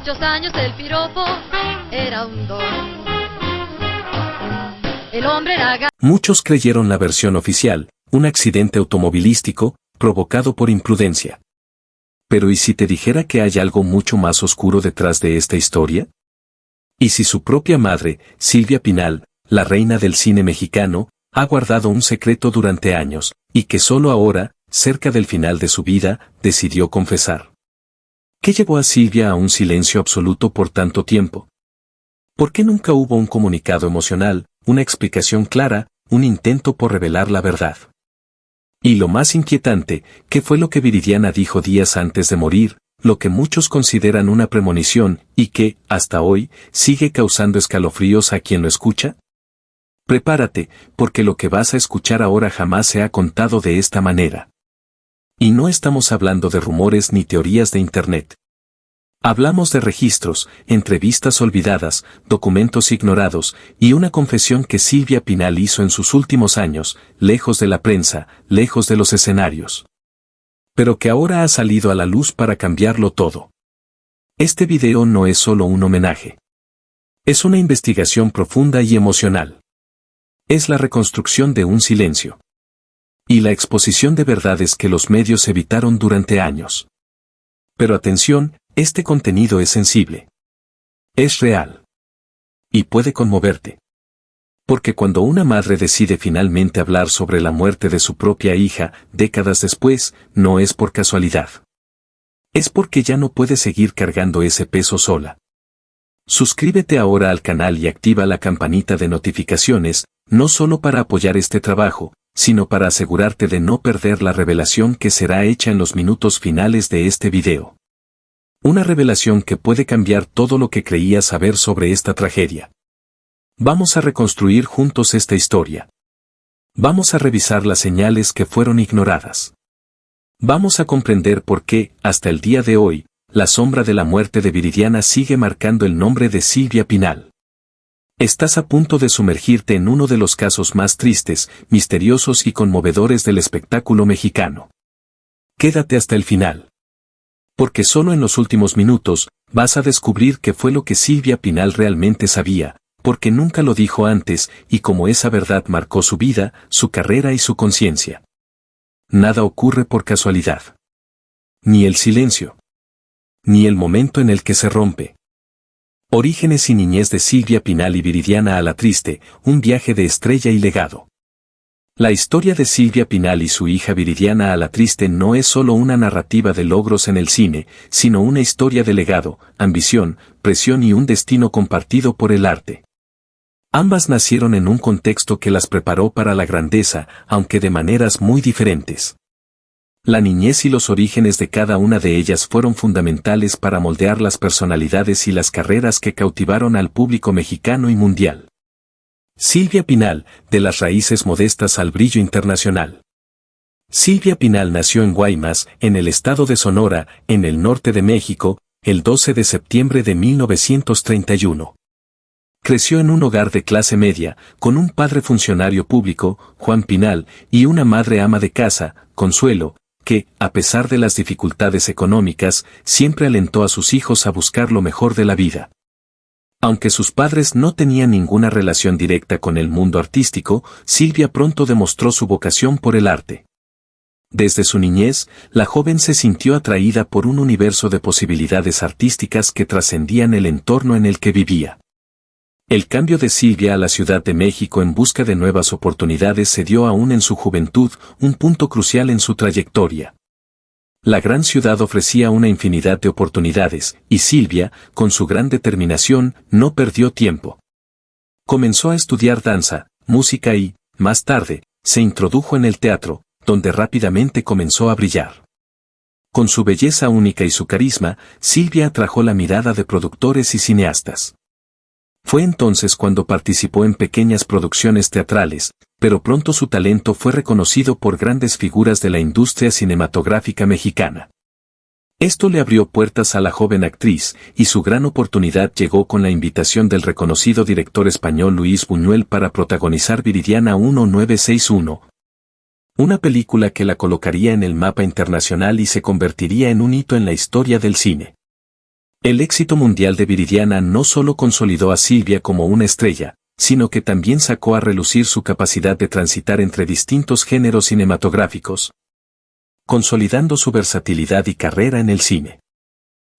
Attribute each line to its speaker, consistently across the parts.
Speaker 1: muchos años el piropo era un don. El hombre era...
Speaker 2: Muchos creyeron la versión oficial, un accidente automovilístico, provocado por imprudencia. Pero ¿y si te dijera que hay algo mucho más oscuro detrás de esta historia? ¿Y si su propia madre, Silvia Pinal, la reina del cine mexicano, ha guardado un secreto durante años, y que solo ahora, cerca del final de su vida, decidió confesar? ¿Qué llevó a Silvia a un silencio absoluto por tanto tiempo? ¿Por qué nunca hubo un comunicado emocional, una explicación clara, un intento por revelar la verdad? Y lo más inquietante, ¿qué fue lo que Viridiana dijo días antes de morir, lo que muchos consideran una premonición, y que, hasta hoy, sigue causando escalofríos a quien lo escucha? Prepárate, porque lo que vas a escuchar ahora jamás se ha contado de esta manera. Y no estamos hablando de rumores ni teorías de Internet. Hablamos de registros, entrevistas olvidadas, documentos ignorados, y una confesión que Silvia Pinal hizo en sus últimos años, lejos de la prensa, lejos de los escenarios. Pero que ahora ha salido a la luz para cambiarlo todo. Este video no es solo un homenaje. Es una investigación profunda y emocional. Es la reconstrucción de un silencio. Y la exposición de verdades que los medios evitaron durante años. Pero atención, este contenido es sensible. Es real. Y puede conmoverte. Porque cuando una madre decide finalmente hablar sobre la muerte de su propia hija, décadas después, no es por casualidad. Es porque ya no puede seguir cargando ese peso sola. Suscríbete ahora al canal y activa la campanita de notificaciones, no solo para apoyar este trabajo, sino para asegurarte de no perder la revelación que será hecha en los minutos finales de este video. Una revelación que puede cambiar todo lo que creías saber sobre esta tragedia. Vamos a reconstruir juntos esta historia. Vamos a revisar las señales que fueron ignoradas. Vamos a comprender por qué, hasta el día de hoy, la sombra de la muerte de Viridiana sigue marcando el nombre de Silvia Pinal. Estás a punto de sumergirte en uno de los casos más tristes, misteriosos y conmovedores del espectáculo mexicano. Quédate hasta el final. Porque solo en los últimos minutos, vas a descubrir qué fue lo que Silvia Pinal realmente sabía, porque nunca lo dijo antes, y cómo esa verdad marcó su vida, su carrera y su conciencia. Nada ocurre por casualidad. Ni el silencio. Ni el momento en el que se rompe. Orígenes y niñez de Silvia Pinal y Viridiana Alatriste, un viaje de estrella y legado. La historia de Silvia Pinal y su hija Viridiana Alatriste no es solo una narrativa de logros en el cine, sino una historia de legado, ambición, presión y un destino compartido por el arte. Ambas nacieron en un contexto que las preparó para la grandeza, aunque de maneras muy diferentes. La niñez y los orígenes de cada una de ellas fueron fundamentales para moldear las personalidades y las carreras que cautivaron al público mexicano y mundial. Silvia Pinal, de las raíces modestas al brillo internacional. Silvia Pinal nació en Guaymas, en el estado de Sonora, en el norte de México, el 12 de septiembre de 1931. Creció en un hogar de clase media, con un padre funcionario público, Juan Pinal, y una madre ama de casa, Consuelo, que, a pesar de las dificultades económicas, siempre alentó a sus hijos a buscar lo mejor de la vida. Aunque sus padres no tenían ninguna relación directa con el mundo artístico, Silvia pronto demostró su vocación por el arte. Desde su niñez, la joven se sintió atraída por un universo de posibilidades artísticas que trascendían el entorno en el que vivía. El cambio de Silvia a la Ciudad de México en busca de nuevas oportunidades se dio aún en su juventud, un punto crucial en su trayectoria. La gran ciudad ofrecía una infinidad de oportunidades, y Silvia, con su gran determinación, no perdió tiempo. Comenzó a estudiar danza, música y, más tarde, se introdujo en el teatro, donde rápidamente comenzó a brillar. Con su belleza única y su carisma, Silvia atrajo la mirada de productores y cineastas. Fue entonces cuando participó en pequeñas producciones teatrales, pero pronto su talento fue reconocido por grandes figuras de la industria cinematográfica mexicana. Esto le abrió puertas a la joven actriz, y su gran oportunidad llegó con la invitación del reconocido director español Luis Buñuel para protagonizar Viridiana 1961. Una película que la colocaría en el mapa internacional y se convertiría en un hito en la historia del cine. El éxito mundial de Viridiana no solo consolidó a Silvia como una estrella, sino que también sacó a relucir su capacidad de transitar entre distintos géneros cinematográficos, consolidando su versatilidad y carrera en el cine.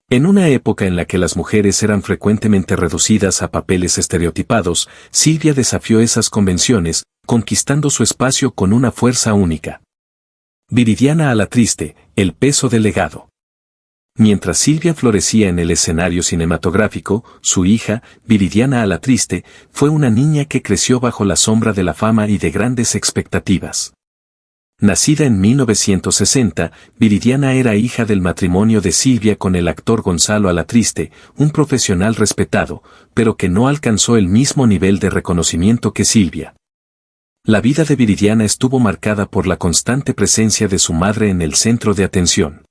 Speaker 2: En una época en la que las mujeres eran frecuentemente reducidas a papeles estereotipados, Silvia desafió esas convenciones, conquistando su espacio con una fuerza única. Viridiana a la triste, el peso del legado. Mientras Silvia florecía en el escenario cinematográfico, su hija, Viridiana a la triste, fue una niña que creció bajo la sombra de la fama y de grandes expectativas. Nacida en 1960, Viridiana era hija del matrimonio de Silvia con el actor Gonzalo Alatriste, un profesional respetado, pero que no alcanzó el mismo nivel de reconocimiento que Silvia. La vida de Viridiana estuvo marcada por la constante presencia de su madre en el centro de atención.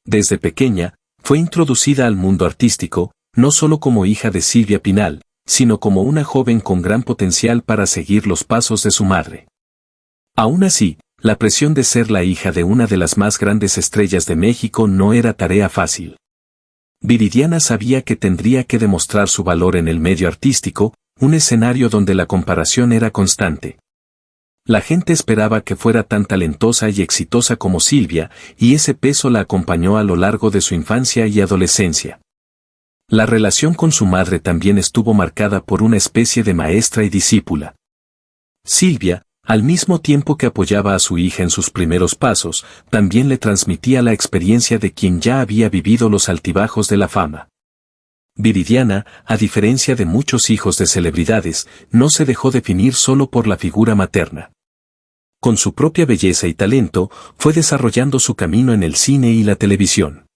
Speaker 2: Desde pequeña, fue introducida al mundo artístico, no solo como hija de Silvia Pinal, sino como una joven con gran potencial para seguir los pasos de su madre. Aún así, la presión de ser la hija de una de las más grandes estrellas de México no era tarea fácil. Viridiana sabía que tendría que demostrar su valor en el medio artístico, un escenario donde la comparación era constante. La gente esperaba que fuera tan talentosa y exitosa como Silvia, y ese peso la acompañó a lo largo de su infancia y adolescencia. La relación con su madre también estuvo marcada por una especie de maestra y discípula. Silvia, al mismo tiempo que apoyaba a su hija en sus primeros pasos, también le transmitía la experiencia de quien ya había vivido los altibajos de la fama. Viridiana, a diferencia de muchos hijos de celebridades, no se dejó definir solo por la figura materna. Con su propia belleza y talento, fue desarrollando su camino en el cine y la televisión.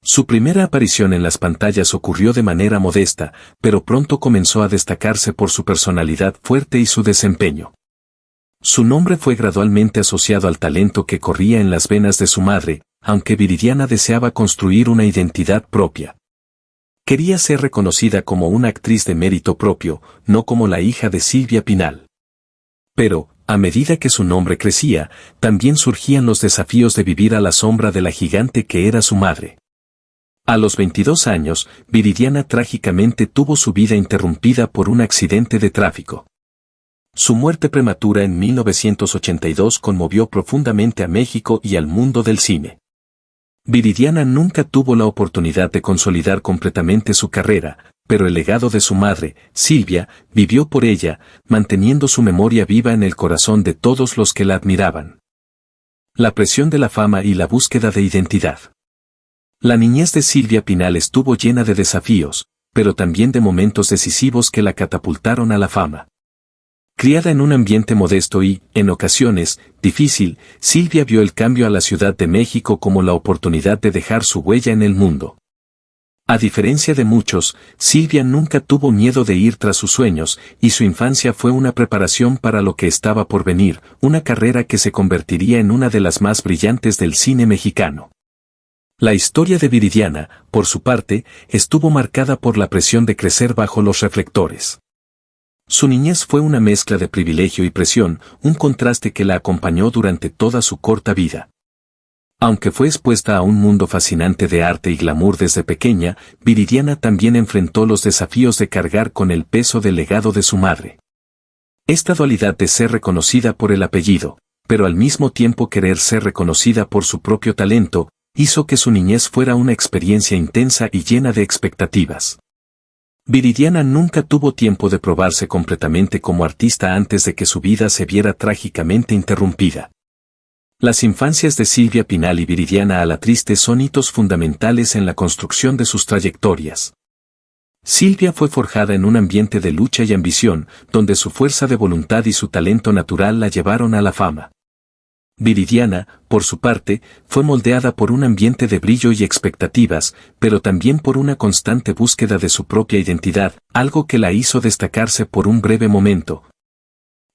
Speaker 2: Su primera aparición en las pantallas ocurrió de manera modesta, pero pronto comenzó a destacarse por su personalidad fuerte y su desempeño. Su nombre fue gradualmente asociado al talento que corría en las venas de su madre, aunque Viridiana deseaba construir una identidad propia. Quería ser reconocida como una actriz de mérito propio, no como la hija de Silvia Pinal. Pero, a medida que su nombre crecía, también surgían los desafíos de vivir a la sombra de la gigante que era su madre. A los 22 años, Viridiana trágicamente tuvo su vida interrumpida por un accidente de tráfico. Su muerte prematura en 1982 conmovió profundamente a México y al mundo del cine. Viridiana nunca tuvo la oportunidad de consolidar completamente su carrera, pero el legado de su madre, Silvia, vivió por ella, manteniendo su memoria viva en el corazón de todos los que la admiraban. La presión de la fama y la búsqueda de identidad. La niñez de Silvia Pinal estuvo llena de desafíos, pero también de momentos decisivos que la catapultaron a la fama. Criada en un ambiente modesto y, en ocasiones, difícil, Silvia vio el cambio a la Ciudad de México como la oportunidad de dejar su huella en el mundo. A diferencia de muchos, Silvia nunca tuvo miedo de ir tras sus sueños, y su infancia fue una preparación para lo que estaba por venir, una carrera que se convertiría en una de las más brillantes del cine mexicano. La historia de Viridiana, por su parte, estuvo marcada por la presión de crecer bajo los reflectores. Su niñez fue una mezcla de privilegio y presión, un contraste que la acompañó durante toda su corta vida. Aunque fue expuesta a un mundo fascinante de arte y glamour desde pequeña, Viridiana también enfrentó los desafíos de cargar con el peso del legado de su madre. Esta dualidad de ser reconocida por el apellido, pero al mismo tiempo querer ser reconocida por su propio talento, hizo que su niñez fuera una experiencia intensa y llena de expectativas. Viridiana nunca tuvo tiempo de probarse completamente como artista antes de que su vida se viera trágicamente interrumpida. Las infancias de Silvia Pinal y Viridiana a la triste son hitos fundamentales en la construcción de sus trayectorias. Silvia fue forjada en un ambiente de lucha y ambición, donde su fuerza de voluntad y su talento natural la llevaron a la fama. Viridiana, por su parte, fue moldeada por un ambiente de brillo y expectativas, pero también por una constante búsqueda de su propia identidad, algo que la hizo destacarse por un breve momento,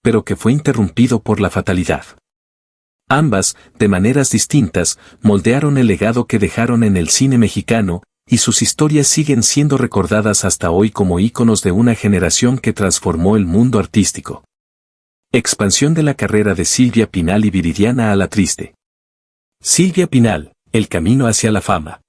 Speaker 2: pero que fue interrumpido por la fatalidad. Ambas, de maneras distintas, moldearon el legado que dejaron en el cine mexicano, y sus historias siguen siendo recordadas hasta hoy como íconos de una generación que transformó el mundo artístico. Expansión de la carrera de Silvia Pinal y Viridiana a la triste. Silvia Pinal, el camino hacia la fama.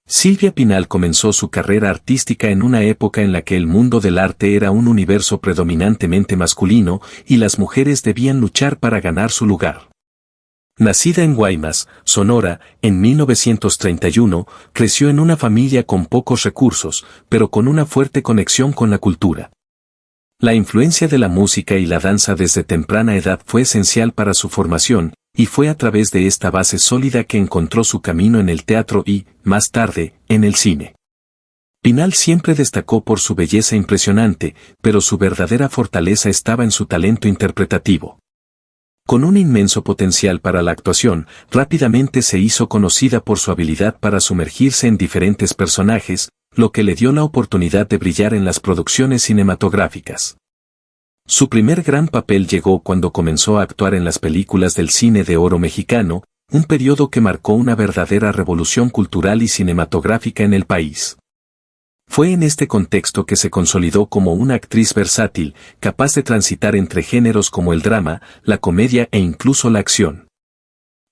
Speaker 2: Silvia Pinal comenzó su carrera artística en una época en la que el mundo del arte era un universo predominantemente masculino y las mujeres debían luchar para ganar su lugar. Nacida en Guaymas, Sonora, en 1931, creció en una familia con pocos recursos, pero con una fuerte conexión con la cultura. La influencia de la música y la danza desde temprana edad fue esencial para su formación, y fue a través de esta base sólida que encontró su camino en el teatro y, más tarde, en el cine. Pinal siempre destacó por su belleza impresionante, pero su verdadera fortaleza estaba en su talento interpretativo. Con un inmenso potencial para la actuación, rápidamente se hizo conocida por su habilidad para sumergirse en diferentes personajes, lo que le dio la oportunidad de brillar en las producciones cinematográficas. Su primer gran papel llegó cuando comenzó a actuar en las películas del cine de oro mexicano, un periodo que marcó una verdadera revolución cultural y cinematográfica en el país. Fue en este contexto que se consolidó como una actriz versátil, capaz de transitar entre géneros como el drama, la comedia e incluso la acción.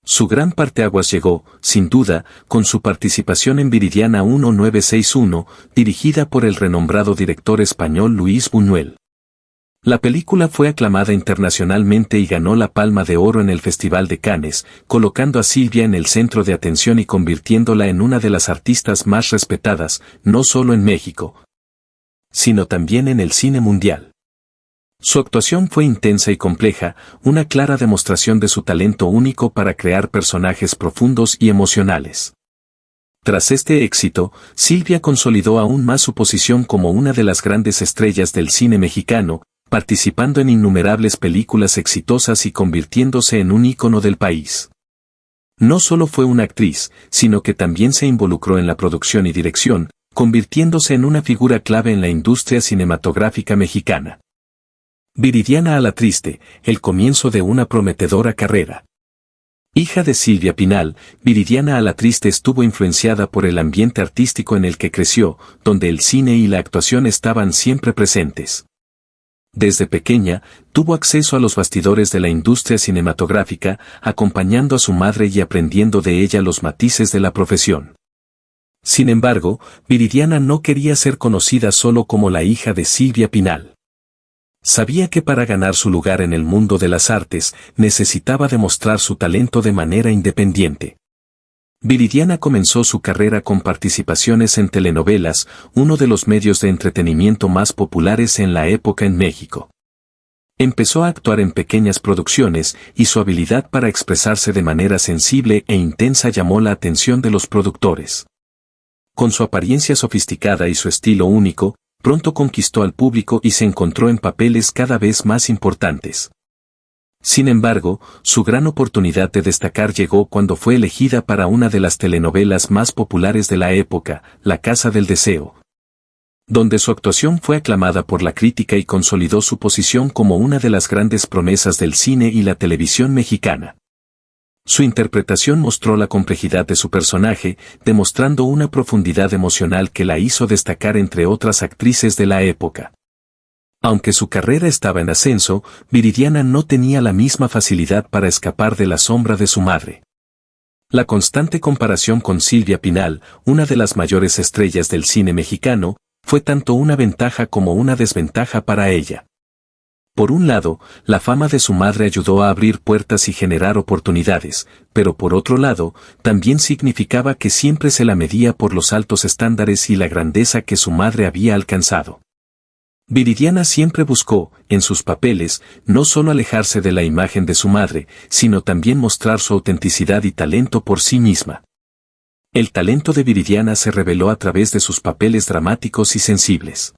Speaker 2: Su gran parteaguas llegó, sin duda, con su participación en Viridiana 1961, dirigida por el renombrado director español Luis Buñuel. La película fue aclamada internacionalmente y ganó la Palma de Oro en el Festival de Cannes, colocando a Silvia en el centro de atención y convirtiéndola en una de las artistas más respetadas, no solo en México, sino también en el cine mundial. Su actuación fue intensa y compleja, una clara demostración de su talento único para crear personajes profundos y emocionales. Tras este éxito, Silvia consolidó aún más su posición como una de las grandes estrellas del cine mexicano, participando en innumerables películas exitosas y convirtiéndose en un ícono del país. No solo fue una actriz, sino que también se involucró en la producción y dirección, convirtiéndose en una figura clave en la industria cinematográfica mexicana. Viridiana Alatriste, el comienzo de una prometedora carrera. Hija de Silvia Pinal, Viridiana Alatriste estuvo influenciada por el ambiente artístico en el que creció, donde el cine y la actuación estaban siempre presentes. Desde pequeña, tuvo acceso a los bastidores de la industria cinematográfica, acompañando a su madre y aprendiendo de ella los matices de la profesión. Sin embargo, Viridiana no quería ser conocida solo como la hija de Silvia Pinal. Sabía que para ganar su lugar en el mundo de las artes, necesitaba demostrar su talento de manera independiente. Viridiana comenzó su carrera con participaciones en telenovelas, uno de los medios de entretenimiento más populares en la época en México. Empezó a actuar en pequeñas producciones y su habilidad para expresarse de manera sensible e intensa llamó la atención de los productores. Con su apariencia sofisticada y su estilo único, pronto conquistó al público y se encontró en papeles cada vez más importantes. Sin embargo, su gran oportunidad de destacar llegó cuando fue elegida para una de las telenovelas más populares de la época, La Casa del Deseo, donde su actuación fue aclamada por la crítica y consolidó su posición como una de las grandes promesas del cine y la televisión mexicana. Su interpretación mostró la complejidad de su personaje, demostrando una profundidad emocional que la hizo destacar entre otras actrices de la época. Aunque su carrera estaba en ascenso, Viridiana no tenía la misma facilidad para escapar de la sombra de su madre. La constante comparación con Silvia Pinal, una de las mayores estrellas del cine mexicano, fue tanto una ventaja como una desventaja para ella. Por un lado, la fama de su madre ayudó a abrir puertas y generar oportunidades, pero por otro lado, también significaba que siempre se la medía por los altos estándares y la grandeza que su madre había alcanzado. Viridiana siempre buscó, en sus papeles, no solo alejarse de la imagen de su madre, sino también mostrar su autenticidad y talento por sí misma. El talento de Viridiana se reveló a través de sus papeles dramáticos y sensibles.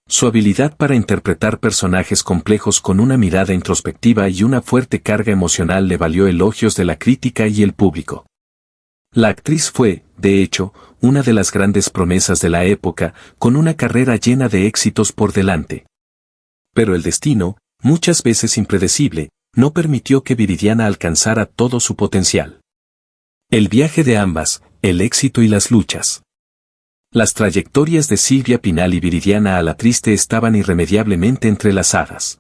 Speaker 2: Su habilidad para interpretar personajes complejos con una mirada introspectiva y una fuerte carga emocional le valió elogios de la crítica y el público. La actriz fue, de hecho, una de las grandes promesas de la época, con una carrera llena de éxitos por delante. Pero el destino, muchas veces impredecible, no permitió que Viridiana alcanzara todo su potencial. El viaje de ambas, el éxito y las luchas. Las trayectorias de Silvia Pinal y Viridiana Alatriste estaban irremediablemente entrelazadas.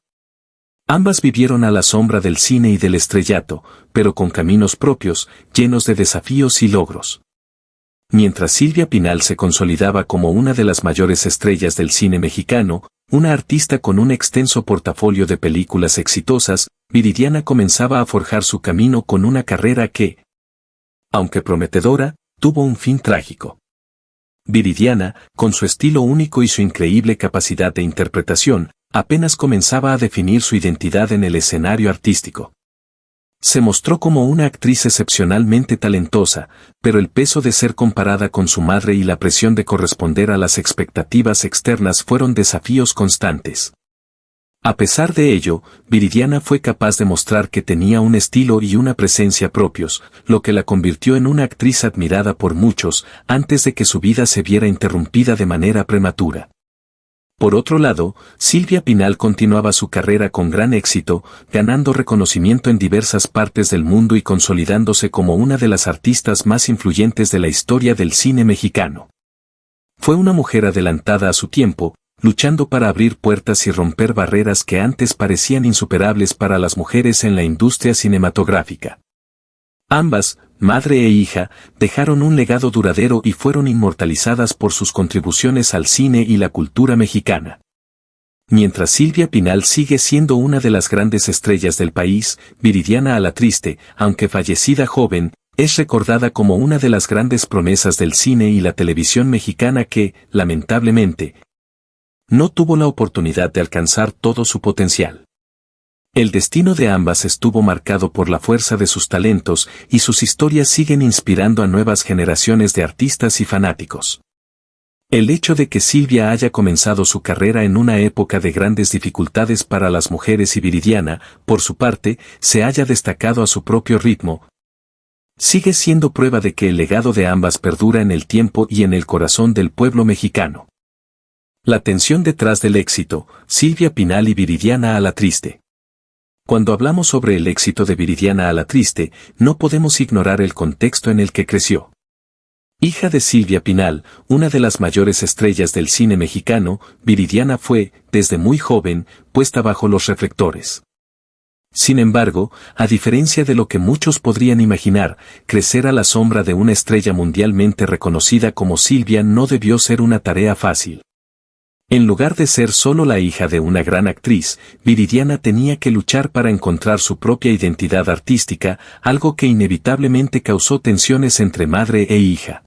Speaker 2: Ambas vivieron a la sombra del cine y del estrellato, pero con caminos propios, llenos de desafíos y logros. Mientras Silvia Pinal se consolidaba como una de las mayores estrellas del cine mexicano, una artista con un extenso portafolio de películas exitosas, Viridiana comenzaba a forjar su camino con una carrera que, aunque prometedora, tuvo un fin trágico. Viridiana, con su estilo único y su increíble capacidad de interpretación, apenas comenzaba a definir su identidad en el escenario artístico. Se mostró como una actriz excepcionalmente talentosa, pero el peso de ser comparada con su madre y la presión de corresponder a las expectativas externas fueron desafíos constantes. A pesar de ello, Viridiana fue capaz de mostrar que tenía un estilo y una presencia propios, lo que la convirtió en una actriz admirada por muchos, antes de que su vida se viera interrumpida de manera prematura. Por otro lado, Silvia Pinal continuaba su carrera con gran éxito, ganando reconocimiento en diversas partes del mundo y consolidándose como una de las artistas más influyentes de la historia del cine mexicano. Fue una mujer adelantada a su tiempo, luchando para abrir puertas y romper barreras que antes parecían insuperables para las mujeres en la industria cinematográfica. Ambas, madre e hija, dejaron un legado duradero y fueron inmortalizadas por sus contribuciones al cine y la cultura mexicana. Mientras Silvia Pinal sigue siendo una de las grandes estrellas del país, Viridiana Alatriste, aunque fallecida joven, es recordada como una de las grandes promesas del cine y la televisión mexicana que, lamentablemente, no tuvo la oportunidad de alcanzar todo su potencial. El destino de ambas estuvo marcado por la fuerza de sus talentos y sus historias siguen inspirando a nuevas generaciones de artistas y fanáticos. El hecho de que Silvia haya comenzado su carrera en una época de grandes dificultades para las mujeres y Viridiana, por su parte, se haya destacado a su propio ritmo, sigue siendo prueba de que el legado de ambas perdura en el tiempo y en el corazón del pueblo mexicano. La tensión detrás del éxito, Silvia Pinal y Viridiana Alatriste. Cuando hablamos sobre el éxito de Viridiana Alatriste, no podemos ignorar el contexto en el que creció. Hija de Silvia Pinal, una de las mayores estrellas del cine mexicano, Viridiana fue, desde muy joven, puesta bajo los reflectores. Sin embargo, a diferencia de lo que muchos podrían imaginar, crecer a la sombra de una estrella mundialmente reconocida como Silvia no debió ser una tarea fácil. En lugar de ser solo la hija de una gran actriz, Viridiana tenía que luchar para encontrar su propia identidad artística, algo que inevitablemente causó tensiones entre madre e hija.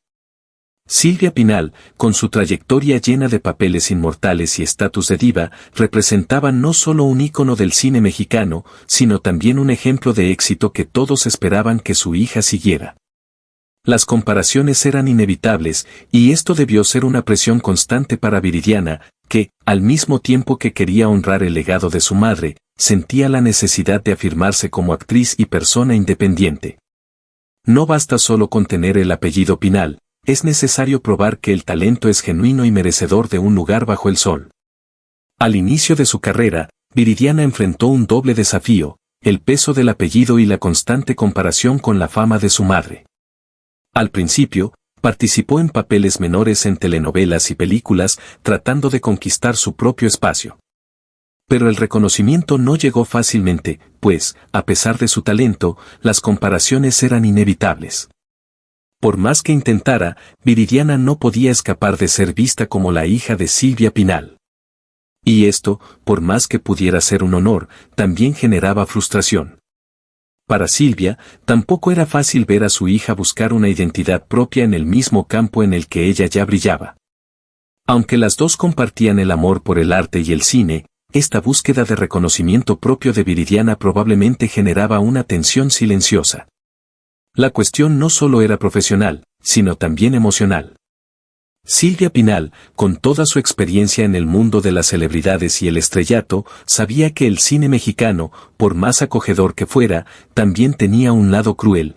Speaker 2: Silvia Pinal, con su trayectoria llena de papeles inmortales y estatus de diva, representaba no solo un ícono del cine mexicano, sino también un ejemplo de éxito que todos esperaban que su hija siguiera. Las comparaciones eran inevitables, y esto debió ser una presión constante para Viridiana, que, al mismo tiempo que quería honrar el legado de su madre, sentía la necesidad de afirmarse como actriz y persona independiente. No basta solo con tener el apellido Pinal, es necesario probar que el talento es genuino y merecedor de un lugar bajo el sol. Al inicio de su carrera, Viridiana enfrentó un doble desafío, el peso del apellido y la constante comparación con la fama de su madre. Al principio, participó en papeles menores en telenovelas y películas, tratando de conquistar su propio espacio. Pero el reconocimiento no llegó fácilmente, pues, a pesar de su talento, las comparaciones eran inevitables. Por más que intentara, Viridiana no podía escapar de ser vista como la hija de Silvia Pinal. Y esto, por más que pudiera ser un honor, también generaba frustración. Para Silvia, tampoco era fácil ver a su hija buscar una identidad propia en el mismo campo en el que ella ya brillaba. Aunque las dos compartían el amor por el arte y el cine, esta búsqueda de reconocimiento propio de Viridiana probablemente generaba una tensión silenciosa. La cuestión no solo era profesional, sino también emocional. Silvia Pinal, con toda su experiencia en el mundo de las celebridades y el estrellato, sabía que el cine mexicano, por más acogedor que fuera, también tenía un lado cruel,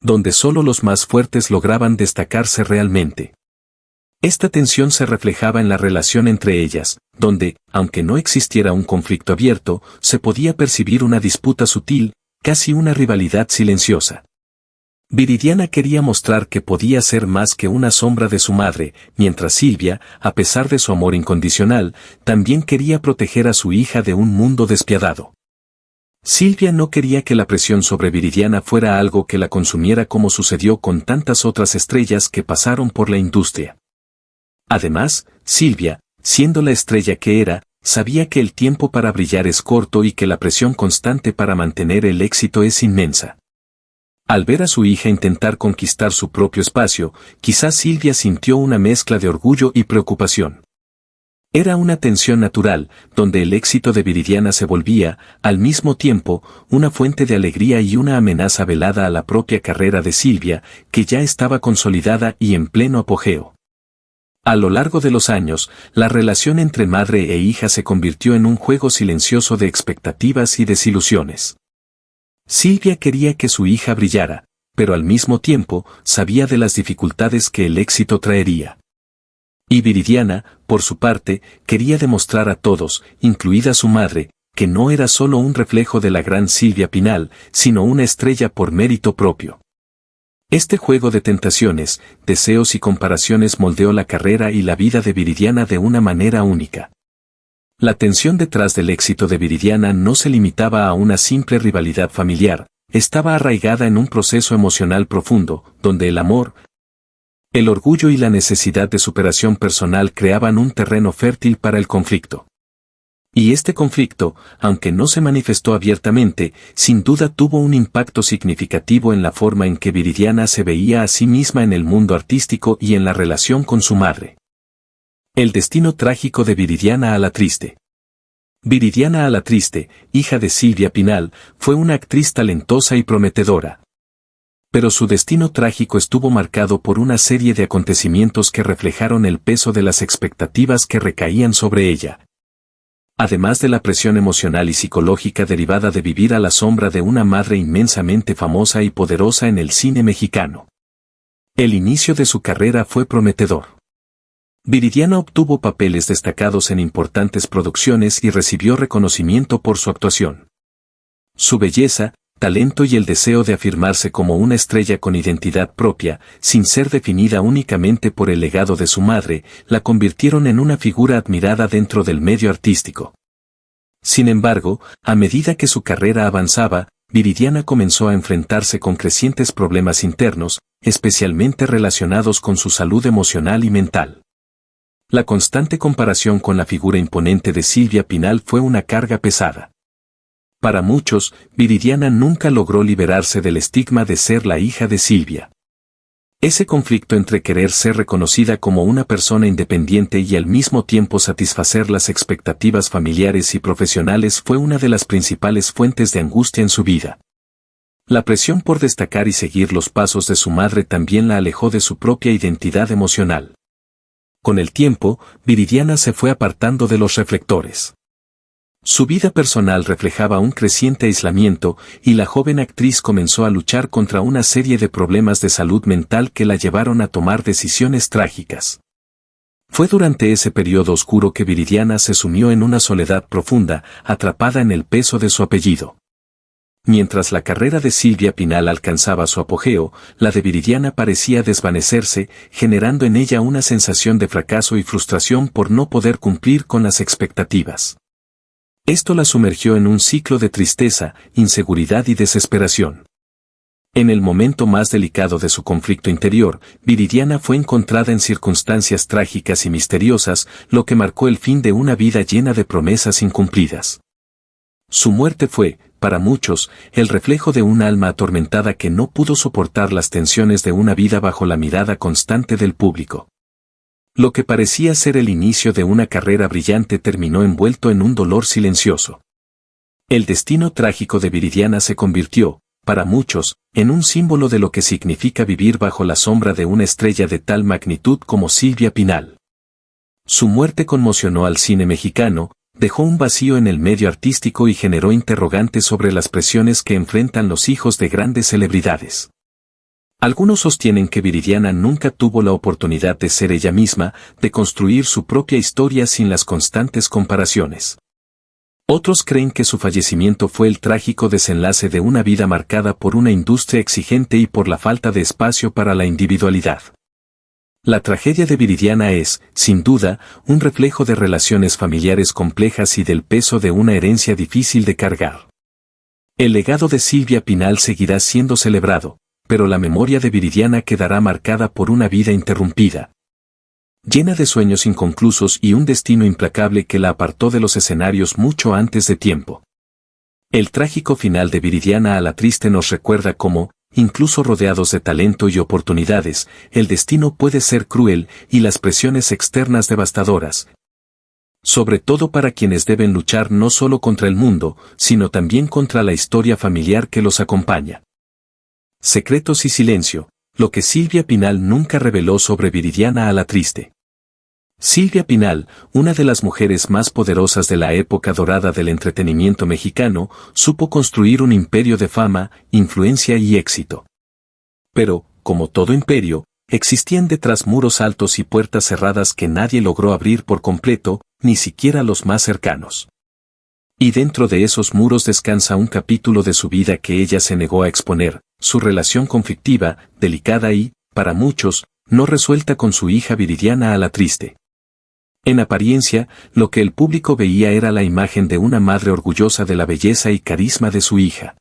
Speaker 2: donde solo los más fuertes lograban destacarse realmente. Esta tensión se reflejaba en la relación entre ellas, donde, aunque no existiera un conflicto abierto, se podía percibir una disputa sutil, casi una rivalidad silenciosa. Viridiana quería mostrar que podía ser más que una sombra de su madre, mientras Silvia, a pesar de su amor incondicional, también quería proteger a su hija de un mundo despiadado. Silvia no quería que la presión sobre Viridiana fuera algo que la consumiera como sucedió con tantas otras estrellas que pasaron por la industria. Además, Silvia, siendo la estrella que era, sabía que el tiempo para brillar es corto y que la presión constante para mantener el éxito es inmensa. Al ver a su hija intentar conquistar su propio espacio, quizás Silvia sintió una mezcla de orgullo y preocupación. Era una tensión natural, donde el éxito de Viridiana se volvía, al mismo tiempo, una fuente de alegría y una amenaza velada a la propia carrera de Silvia, que ya estaba consolidada y en pleno apogeo. A lo largo de los años, la relación entre madre e hija se convirtió en un juego silencioso de expectativas y desilusiones. Silvia quería que su hija brillara, pero al mismo tiempo sabía de las dificultades que el éxito traería. Y Viridiana, por su parte, quería demostrar a todos, incluida su madre, que no era solo un reflejo de la gran Silvia Pinal, sino una estrella por mérito propio. Este juego de tentaciones, deseos y comparaciones moldeó la carrera y la vida de Viridiana de una manera única. La tensión detrás del éxito de Viridiana no se limitaba a una simple rivalidad familiar, estaba arraigada en un proceso emocional profundo, donde el amor, el orgullo y la necesidad de superación personal creaban un terreno fértil para el conflicto. Y este conflicto, aunque no se manifestó abiertamente, sin duda tuvo un impacto significativo en la forma en que Viridiana se veía a sí misma en el mundo artístico y en la relación con su madre. El destino trágico de Viridiana a la Triste. Viridiana a la Triste, hija de Silvia Pinal, fue una actriz talentosa y prometedora. Pero su destino trágico estuvo marcado por una serie de acontecimientos que reflejaron el peso de las expectativas que recaían sobre ella. Además de la presión emocional y psicológica derivada de vivir a la sombra de una madre inmensamente famosa y poderosa en el cine mexicano. El inicio de su carrera fue prometedor. Viridiana obtuvo papeles destacados en importantes producciones y recibió reconocimiento por su actuación. Su belleza, talento y el deseo de afirmarse como una estrella con identidad propia, sin ser definida únicamente por el legado de su madre, la convirtieron en una figura admirada dentro del medio artístico. Sin embargo, a medida que su carrera avanzaba, Viridiana comenzó a enfrentarse con crecientes problemas internos, especialmente relacionados con su salud emocional y mental. La constante comparación con la figura imponente de Silvia Pinal fue una carga pesada. Para muchos, Viridiana nunca logró liberarse del estigma de ser la hija de Silvia. Ese conflicto entre querer ser reconocida como una persona independiente y al mismo tiempo satisfacer las expectativas familiares y profesionales fue una de las principales fuentes de angustia en su vida. La presión por destacar y seguir los pasos de su madre también la alejó de su propia identidad emocional. Con el tiempo, Viridiana se fue apartando de los reflectores. Su vida personal reflejaba un creciente aislamiento y la joven actriz comenzó a luchar contra una serie de problemas de salud mental que la llevaron a tomar decisiones trágicas. Fue durante ese periodo oscuro que Viridiana se sumió en una soledad profunda, atrapada en el peso de su apellido. Mientras la carrera de Silvia Pinal alcanzaba su apogeo, la de Viridiana parecía desvanecerse, generando en ella una sensación de fracaso y frustración por no poder cumplir con las expectativas. Esto la sumergió en un ciclo de tristeza, inseguridad y desesperación. En el momento más delicado de su conflicto interior, Viridiana fue encontrada en circunstancias trágicas y misteriosas, lo que marcó el fin de una vida llena de promesas incumplidas. Su muerte fue, para muchos, el reflejo de un alma atormentada que no pudo soportar las tensiones de una vida bajo la mirada constante del público. Lo que parecía ser el inicio de una carrera brillante terminó envuelto en un dolor silencioso. El destino trágico de Viridiana se convirtió, para muchos, en un símbolo de lo que significa vivir bajo la sombra de una estrella de tal magnitud como Silvia Pinal. Su muerte conmocionó al cine mexicano, dejó un vacío en el medio artístico y generó interrogantes sobre las presiones que enfrentan los hijos de grandes celebridades. Algunos sostienen que Viridiana nunca tuvo la oportunidad de ser ella misma, de construir su propia historia sin las constantes comparaciones. Otros creen que su fallecimiento fue el trágico desenlace de una vida marcada por una industria exigente y por la falta de espacio para la individualidad. La tragedia de Viridiana es, sin duda, un reflejo de relaciones familiares complejas y del peso de una herencia difícil de cargar. El legado de Silvia Pinal seguirá siendo celebrado, pero la memoria de Viridiana quedará marcada por una vida interrumpida, llena de sueños inconclusos y un destino implacable que la apartó de los escenarios mucho antes de tiempo. El trágico final de Viridiana Alatriste nos recuerda cómo, incluso rodeados de talento y oportunidades, el destino puede ser cruel y las presiones externas devastadoras, sobre todo para quienes deben luchar no solo contra el mundo, sino también contra la historia familiar que los acompaña. Secretos y silencio, lo que Silvia Pinal nunca reveló sobre Viridiana Alatriste. Silvia Pinal, una de las mujeres más poderosas de la época dorada del entretenimiento mexicano, supo construir un imperio de fama, influencia y éxito. Pero, como todo imperio, existían detrás muros altos y puertas cerradas que nadie logró abrir por completo, ni siquiera los más cercanos. Y dentro de esos muros descansa un capítulo de su vida que ella se negó a exponer, su relación conflictiva, delicada y, para muchos, no resuelta con su hija Viridiana Alatriste. En apariencia, lo que el público veía era la imagen de una madre orgullosa de la belleza y carisma de su hija.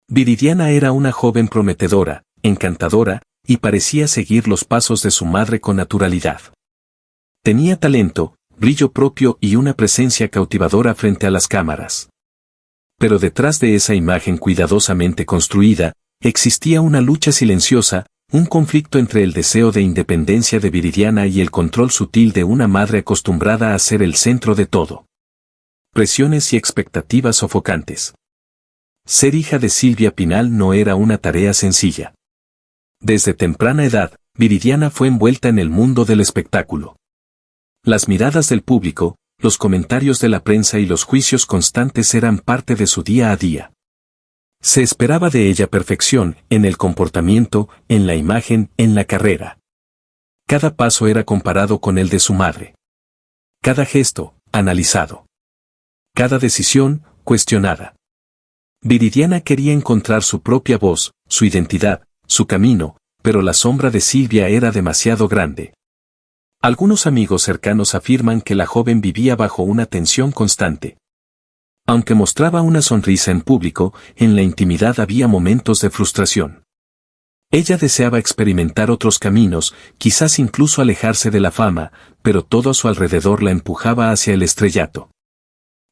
Speaker 2: Viridiana era una joven prometedora, encantadora, y parecía seguir los pasos de su madre con naturalidad. Tenía talento, brillo propio y una presencia cautivadora frente a las cámaras. Pero detrás de esa imagen cuidadosamente construida, existía una lucha silenciosa, un conflicto entre el deseo de independencia de Viridiana y el control sutil de una madre acostumbrada a ser el centro de todo. Presiones y expectativas sofocantes. Ser hija de Silvia Pinal no era una tarea sencilla. Desde temprana edad, Viridiana fue envuelta en el mundo del espectáculo. Las miradas del público, los comentarios de la prensa y los juicios constantes eran parte de su día a día. Se esperaba de ella perfección, en el comportamiento, en la imagen, en la carrera. Cada paso era comparado con el de su madre. Cada gesto, analizado. Cada decisión, cuestionada. Viridiana quería encontrar su propia voz, su identidad, su camino, pero la sombra de Silvia era demasiado grande. Algunos amigos cercanos afirman que la joven vivía bajo una tensión constante. Aunque mostraba una sonrisa en público, en la intimidad había momentos de frustración. Ella deseaba experimentar otros caminos, quizás incluso alejarse de la fama, pero todo a su alrededor la empujaba hacia el estrellato.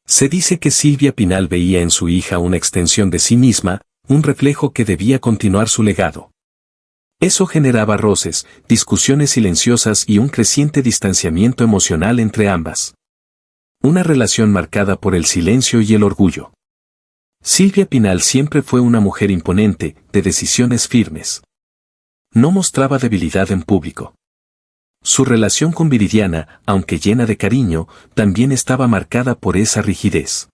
Speaker 2: Se dice que Silvia Pinal veía en su hija una extensión de sí misma, un reflejo que debía continuar su legado. Eso generaba roces, discusiones silenciosas y un creciente distanciamiento emocional entre ambas. Una relación marcada por el silencio y el orgullo. Silvia Pinal siempre fue una mujer imponente, de decisiones firmes. No mostraba debilidad en público. Su relación con Viridiana, aunque llena de cariño, también estaba marcada por esa rigidez.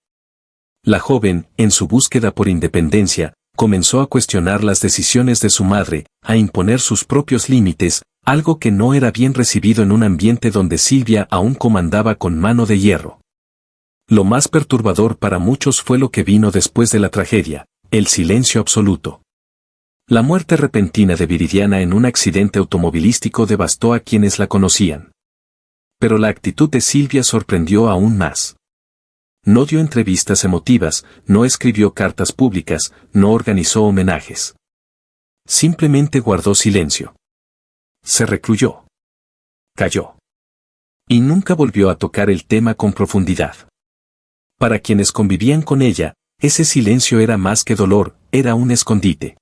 Speaker 2: La joven, en su búsqueda por independencia, comenzó a cuestionar las decisiones de su madre, a imponer sus propios límites, algo que no era bien recibido en un ambiente donde Silvia aún comandaba con mano de hierro. Lo más perturbador para muchos fue lo que vino después de la tragedia, el silencio absoluto. La muerte repentina de Viridiana en un accidente automovilístico devastó a quienes la conocían. Pero la actitud de Silvia sorprendió aún más. No dio entrevistas emotivas, no escribió cartas públicas, no organizó homenajes. Simplemente guardó silencio. Se recluyó. Calló. Y nunca volvió a tocar el tema con profundidad. Para quienes convivían con ella, ese silencio era más que dolor, era un escondite.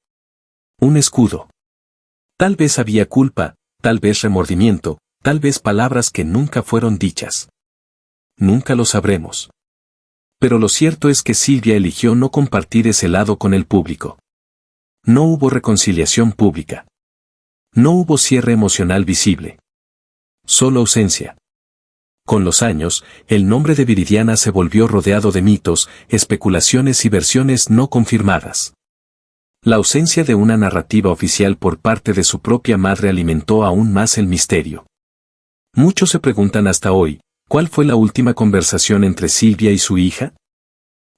Speaker 2: Un escudo. Tal vez había culpa, tal vez remordimiento, tal vez palabras que nunca fueron dichas. Nunca lo sabremos. Pero lo cierto es que Silvia eligió no compartir ese lado con el público. No hubo reconciliación pública. No hubo cierre emocional visible. Solo ausencia. Con los años, el nombre de Viridiana se volvió rodeado de mitos, especulaciones y versiones no confirmadas. La ausencia de una narrativa oficial por parte de su propia madre alimentó aún más el misterio. Muchos se preguntan hasta hoy, ¿cuál fue la última conversación entre Silvia y su hija?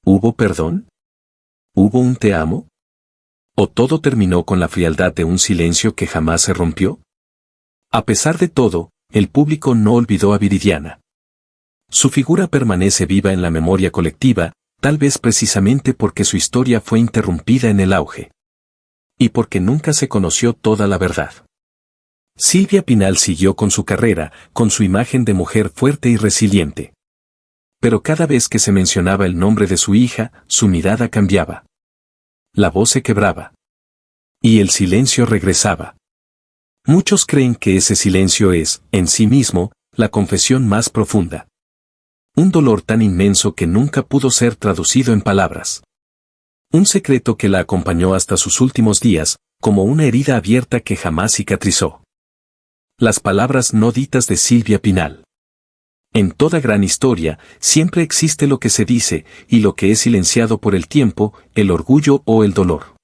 Speaker 2: ¿Hubo perdón? ¿Hubo un te amo? ¿O todo terminó con la frialdad de un silencio que jamás se rompió? A pesar de todo, el público no olvidó a Viridiana. Su figura permanece viva en la memoria colectiva, tal vez precisamente porque su historia fue interrumpida en el auge. Y porque nunca se conoció toda la verdad. Silvia Pinal siguió con su carrera, con su imagen de mujer fuerte y resiliente. Pero cada vez que se mencionaba el nombre de su hija, su mirada cambiaba. La voz se quebraba. Y el silencio regresaba. Muchos creen que ese silencio es, en sí mismo, la confesión más profunda. Un dolor tan inmenso que nunca pudo ser traducido en palabras. Un secreto que la acompañó hasta sus últimos días, como una herida abierta que jamás cicatrizó. Las palabras no ditas de Silvia Pinal. En toda gran historia, siempre existe lo que se dice, y lo que es silenciado por el tiempo, el orgullo o el dolor.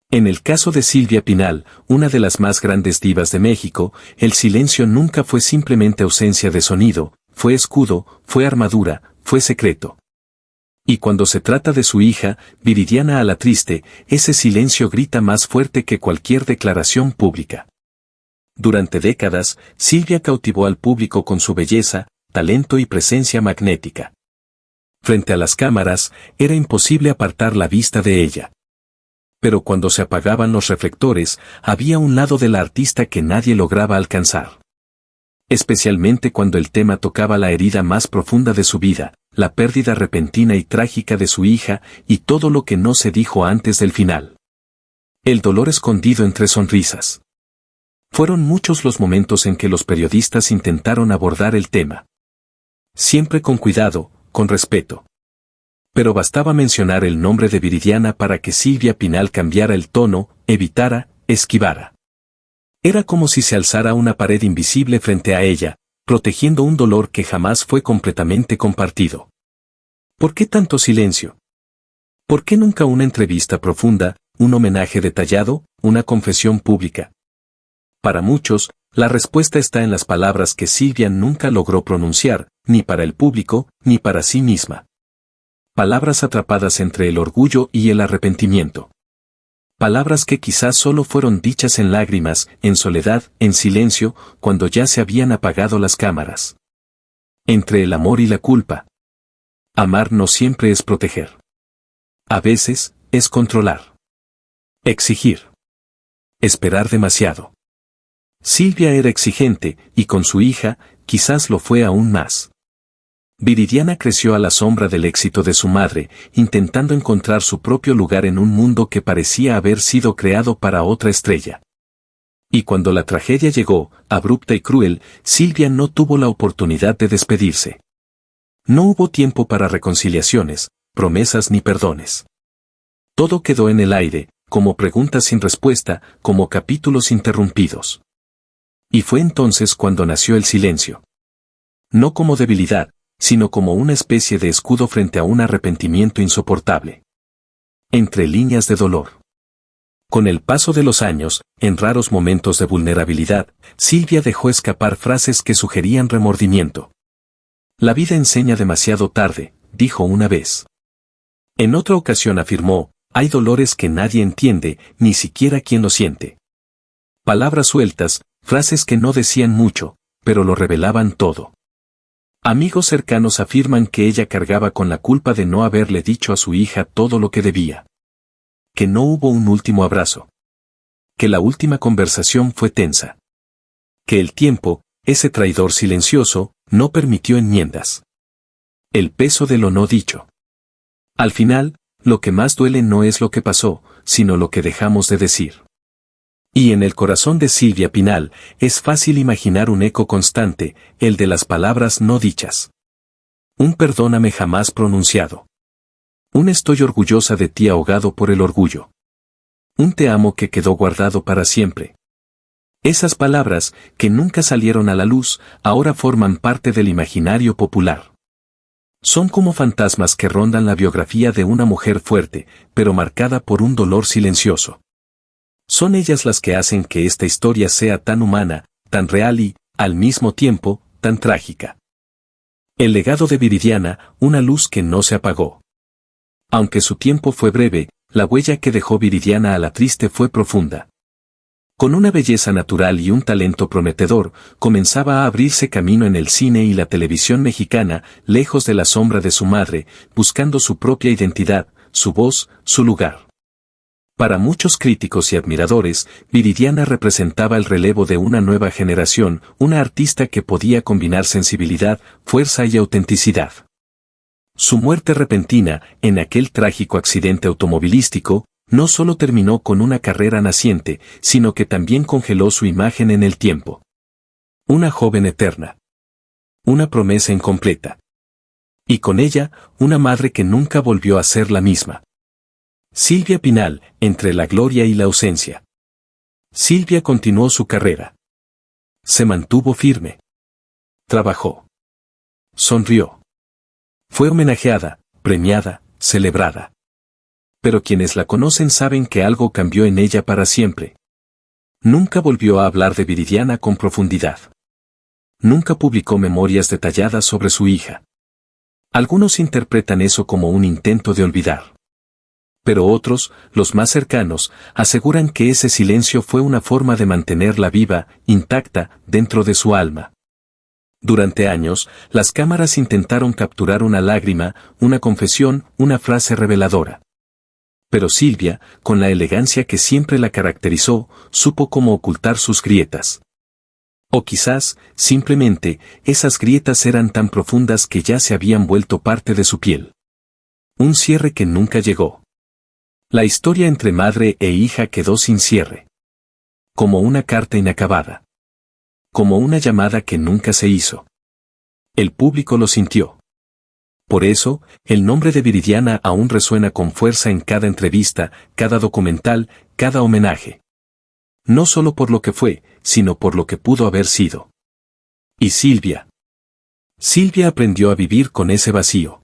Speaker 2: En el caso de Silvia Pinal, una de las más grandes divas de México, el silencio nunca fue simplemente ausencia de sonido, fue escudo, fue armadura, fue secreto. Y cuando se trata de su hija, Viridiana Alatriste, ese silencio grita más fuerte que cualquier declaración pública. Durante décadas, Silvia cautivó al público con su belleza, talento y presencia magnética. Frente a las cámaras, era imposible apartar la vista de ella. Pero cuando se apagaban los reflectores, había un lado de la artista que nadie lograba alcanzar. Especialmente cuando el tema tocaba la herida más profunda de su vida, la pérdida repentina y trágica de su hija y todo lo que no se dijo antes del final. El dolor escondido entre sonrisas. Fueron muchos los momentos en que los periodistas intentaron abordar el tema. Siempre con cuidado, con respeto. Pero bastaba mencionar el nombre de Viridiana para que Silvia Pinal cambiara el tono, evitara, esquivara. Era como si se alzara una pared invisible frente a ella, protegiendo un dolor que jamás fue completamente compartido. ¿Por qué tanto silencio? ¿Por qué nunca una entrevista profunda, un homenaje detallado, una confesión pública? Para muchos, la respuesta está en las palabras que Silvia nunca logró pronunciar, ni para el público, ni para sí misma. Palabras atrapadas entre el orgullo y el arrepentimiento. Palabras que quizás solo fueron dichas en lágrimas, en soledad, en silencio, cuando ya se habían apagado las cámaras. Entre el amor y la culpa. Amar no siempre es proteger. A veces, es controlar. Exigir. Esperar demasiado. Silvia era exigente, y con su hija, quizás lo fue aún más. Viridiana creció a la sombra del éxito de su madre, intentando encontrar su propio lugar en un mundo que parecía haber sido creado para otra estrella. Y cuando la tragedia llegó, abrupta y cruel, Silvia no tuvo la oportunidad de despedirse. No hubo tiempo para reconciliaciones, promesas ni perdones. Todo quedó en el aire, como preguntas sin respuesta, como capítulos interrumpidos. Y fue entonces cuando nació el silencio. No como debilidad, sino como una especie de escudo frente a un arrepentimiento insoportable. Entre líneas de dolor. Con el paso de los años, en raros momentos de vulnerabilidad, Silvia dejó escapar frases que sugerían remordimiento. La vida enseña demasiado tarde, dijo una vez. En otra ocasión afirmó, hay dolores que nadie entiende, ni siquiera quien lo siente. Palabras sueltas, frases que no decían mucho, pero lo revelaban todo. Amigos cercanos afirman que ella cargaba con la culpa de no haberle dicho a su hija todo lo que debía. Que no hubo un último abrazo. Que la última conversación fue tensa. Que el tiempo, ese traidor silencioso, no permitió enmiendas. El peso de lo no dicho. Al final, lo que más duele no es lo que pasó, sino lo que dejamos de decir. Y en el corazón de Silvia Pinal, es fácil imaginar un eco constante, el de las palabras no dichas. Un perdóname jamás pronunciado. Un estoy orgullosa de ti ahogado por el orgullo. Un te amo que quedó guardado para siempre. Esas palabras, que nunca salieron a la luz, ahora forman parte del imaginario popular. Son como fantasmas que rondan la biografía de una mujer fuerte, pero marcada por un dolor silencioso. Son ellas las que hacen que esta historia sea tan humana, tan real y, al mismo tiempo, tan trágica. El legado de Viridiana, una luz que no se apagó. Aunque su tiempo fue breve, la huella que dejó Viridiana Alatriste fue profunda. Con una belleza natural y un talento prometedor, comenzaba a abrirse camino en el cine y la televisión mexicana, lejos de la sombra de su madre, buscando su propia identidad, su voz, su lugar. Para muchos críticos y admiradores, Viridiana representaba el relevo de una nueva generación, una artista que podía combinar sensibilidad, fuerza y autenticidad. Su muerte repentina, en aquel trágico accidente automovilístico, no solo terminó con una carrera naciente, sino que también congeló su imagen en el tiempo. Una joven eterna. Una promesa incompleta. Y con ella, una madre que nunca volvió a ser la misma. Silvia Pinal, entre la gloria y la ausencia. Silvia continuó su carrera. Se mantuvo firme. Trabajó. Sonrió. Fue homenajeada, premiada, celebrada. Pero quienes la conocen saben que algo cambió en ella para siempre. Nunca volvió a hablar de Viridiana con profundidad. Nunca publicó memorias detalladas sobre su hija. Algunos interpretan eso como un intento de olvidar. Pero otros, los más cercanos, aseguran que ese silencio fue una forma de mantenerla viva, intacta, dentro de su alma. Durante años, las cámaras intentaron capturar una lágrima, una confesión, una frase reveladora. Pero Silvia, con la elegancia que siempre la caracterizó, supo cómo ocultar sus grietas. O quizás, simplemente, esas grietas eran tan profundas que ya se habían vuelto parte de su piel. Un cierre que nunca llegó. La historia entre madre e hija quedó sin cierre. Como una carta inacabada. Como una llamada que nunca se hizo. El público lo sintió. Por eso, el nombre de Viridiana aún resuena con fuerza en cada entrevista, cada documental, cada homenaje. No solo por lo que fue, sino por lo que pudo haber sido. Y Silvia. Silvia aprendió a vivir con ese vacío.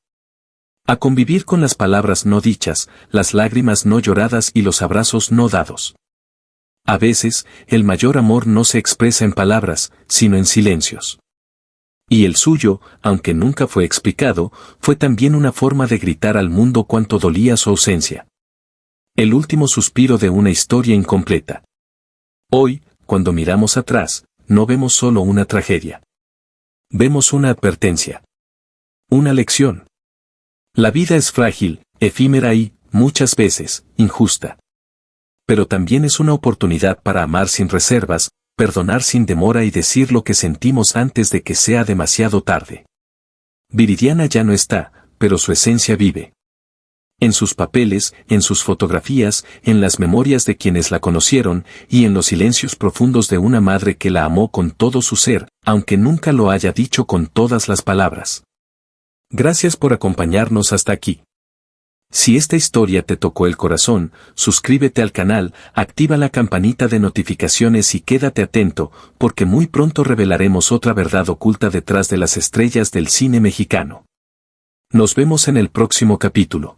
Speaker 2: A convivir con las palabras no dichas, las lágrimas no lloradas y los abrazos no dados. A veces, el mayor amor no se expresa en palabras, sino en silencios. Y el suyo, aunque nunca fue explicado, fue también una forma de gritar al mundo cuánto dolía su ausencia. El último suspiro de una historia incompleta. Hoy, cuando miramos atrás, no vemos solo una tragedia. Vemos una advertencia. Una lección. La vida es frágil, efímera y, muchas veces, injusta. Pero también es una oportunidad para amar sin reservas, perdonar sin demora y decir lo que sentimos antes de que sea demasiado tarde. Viridiana ya no está, pero su esencia vive. En sus papeles, en sus fotografías, en las memorias de quienes la conocieron, y en los silencios profundos de una madre que la amó con todo su ser, aunque nunca lo haya dicho con todas las palabras. Gracias por acompañarnos hasta aquí. Si esta historia te tocó el corazón, suscríbete al canal, activa la campanita de notificaciones y quédate atento, porque muy pronto revelaremos otra verdad oculta detrás de las estrellas del cine mexicano. Nos vemos en el próximo capítulo.